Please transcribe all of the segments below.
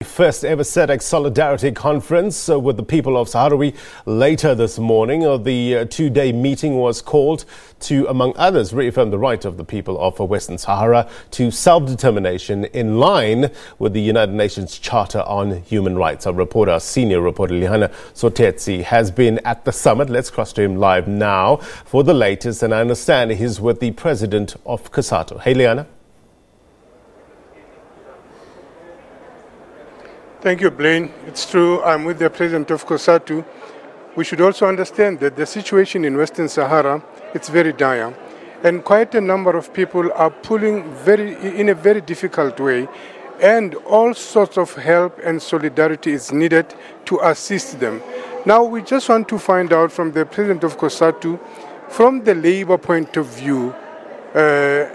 First ever SADC Solidarity Conference with the people of Saharawi later this morning. The two-day meeting was called to, among others, reaffirm the right of the people of Western Sahara to self-determination in line with the United Nations Charter on Human Rights. Our senior reporter Lehana Tsotetsi has been at the summit. Let's cross to him live now for the latest, and I understand he's with the president of COSATU. Hey, Lehana. Thank you, Blaine. It's true, I'm with the president of COSATU. We should also understand that the situation in Western Sahara, it's very dire. And quite a number of people are pulling in a very difficult way. And all sorts of help and solidarity is needed to assist them. Now, we just want to find out from the president of COSATU, from the labor point of view,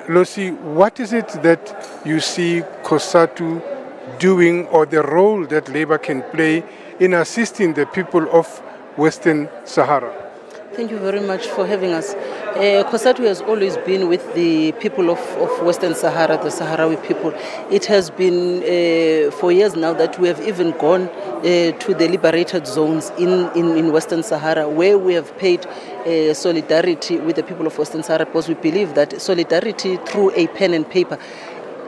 Lucy, what is it that you see COSATU doing, or the role that labor can play in assisting the people of Western Sahara? Thank you very much for having us. COSATU has always been with the people of Western Sahara, the Saharawi people. It has been for years now that we have even gone to the liberated zones in Western Sahara, where we have paid solidarity with the people of Western Sahara, because we believe that solidarity through a pen and paper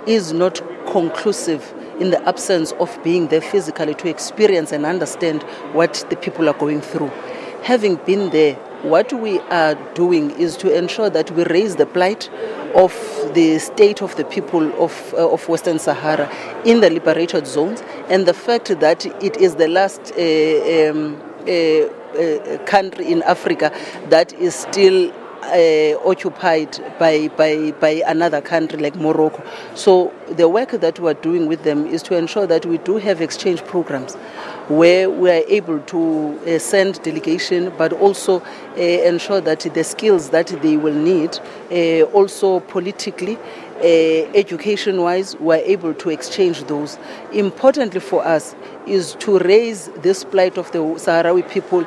is not conclusive in the absence of being there physically to experience and understand what the people are going through. Having been there, what we are doing is to ensure that we raise the plight of the state of the people of Western Sahara in the liberated zones, and the fact that it is the last country in Africa that is still occupied by another country like Morocco. So the work that we are doing with them is to ensure that we do have exchange programs where we are able to send delegation, but also ensure that the skills that they will need, also politically, education-wise, we are able to exchange those. Importantly for us is to raise this plight of the Saharawi people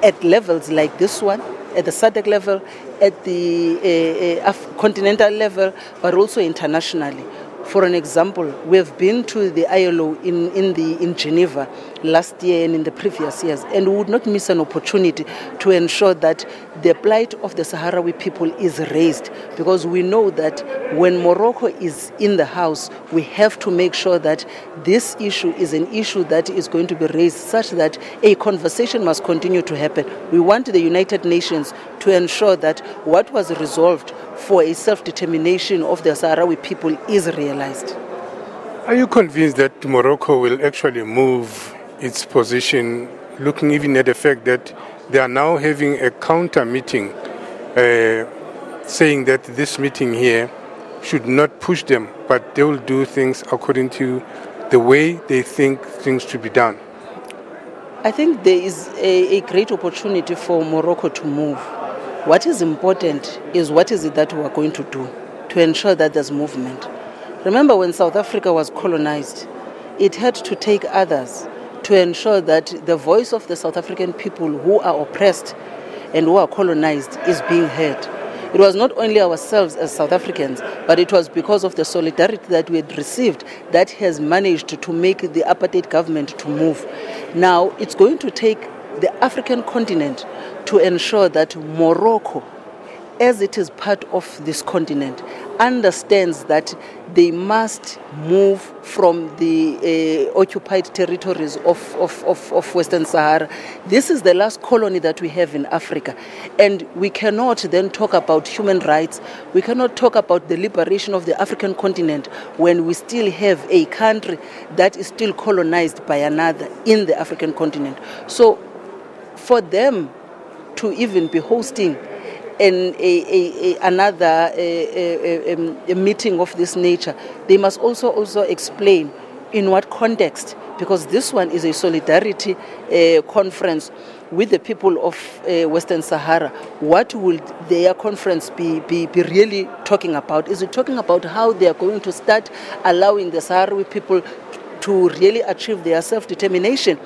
at levels like this one, at the SADC level, at the continental level, but also internationally. For an example, we have been to the ILO in Geneva last year and in the previous years, and we would not miss an opportunity to ensure that the plight of the Saharawi people is raised, because we know that when Morocco is in the house, we have to make sure that this issue is an issue that is going to be raised, such that a conversation must continue to happen. We want the United Nations to ensure that what was resolved for a self-determination of the Sahrawi people is realized. Are you convinced that Morocco will actually move its position, looking even at the fact that they are now having a counter meeting, saying that this meeting here should not push them, but they will do things according to the way they think things should be done? I think there is a great opportunity for Morocco to move. What is important is what is it that we are going to do to ensure that there's movement. Remember, when South Africa was colonized, it had to take others to ensure that the voice of the South African people who are oppressed and who are colonized is being heard. It was not only ourselves as South Africans, but it was because of the solidarity that we had received that has managed to make the apartheid government to move. Now, it's going to take the African continent to ensure that Morocco, as it is part of this continent, understands that they must move from the occupied territories of Western Sahara. This is the last colony that we have in Africa. And we cannot then talk about human rights. We cannot talk about the liberation of the African continent when we still have a country that is still colonized by another in the African continent. So for them to even be hosting another meeting of this nature, they must also explain in what context, because this one is a solidarity conference with the people of Western Sahara. What will their conference be really talking about? Is it talking about how they are going to start allowing the Sahrawi people to really achieve their self-determination?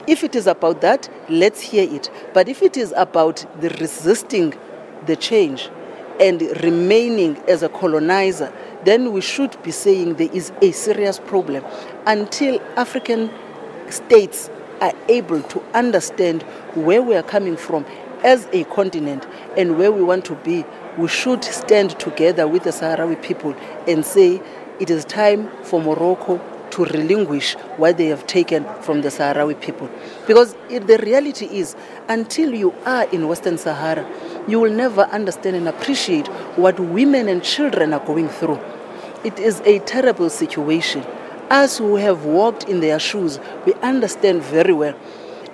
If it is about that, let's hear it. But if it is about the resisting the change, and remaining as a colonizer, then we should be saying there is a serious problem. Until African states are able to understand where we are coming from as a continent and where we want to be, we should stand together with the Sahrawi people and say it is time for Morocco to relinquish what they have taken from the Sahrawi people. Because the reality is, until you are in Western Sahara, you will never understand and appreciate what women and children are going through. It is a terrible situation. Us who have walked in their shoes, we understand very well.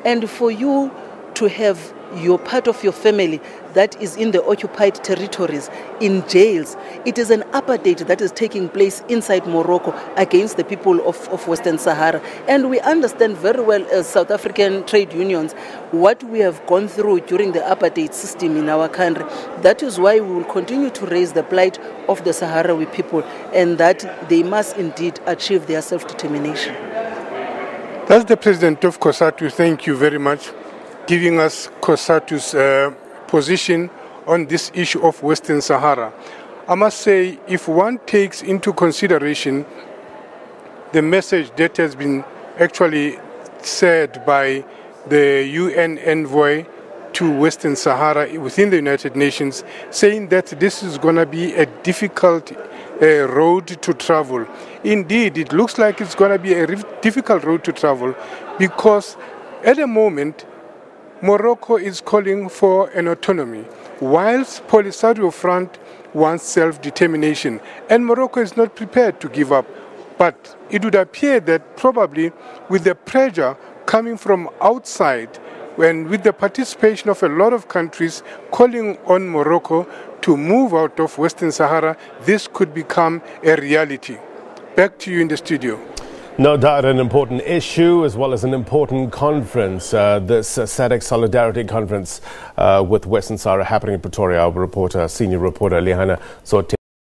And for you to have your part of your family that is in the occupied territories, in jails, it is an apartheid that is taking place inside Morocco against the people of Western Sahara. And we understand very well as South African trade unions what we have gone through during the apartheid system in our country. That is why we will continue to raise the plight of the Sahrawi people and that they must indeed achieve their self-determination. That's the president of COSATU. Thank you very much, giving us COSATU's position on this issue of Western Sahara. I must say, if one takes into consideration the message that has been actually said by the UN envoy to Western Sahara within the United Nations, saying that this is going to be a difficult road to travel. Indeed, it looks like it's going to be a difficult road to travel because at the moment, Morocco is calling for an autonomy, whilst Polisario Front wants self-determination, and Morocco is not prepared to give up. But it would appear that probably with the pressure coming from outside, and with the participation of a lot of countries calling on Morocco to move out of Western Sahara, this could become a reality. Back to you in the studio. No doubt an important issue as well as an important conference, this SADC Solidarity Conference with Western Sahara happening in Pretoria. Our reporter, senior reporter Lehana Tsotetsi.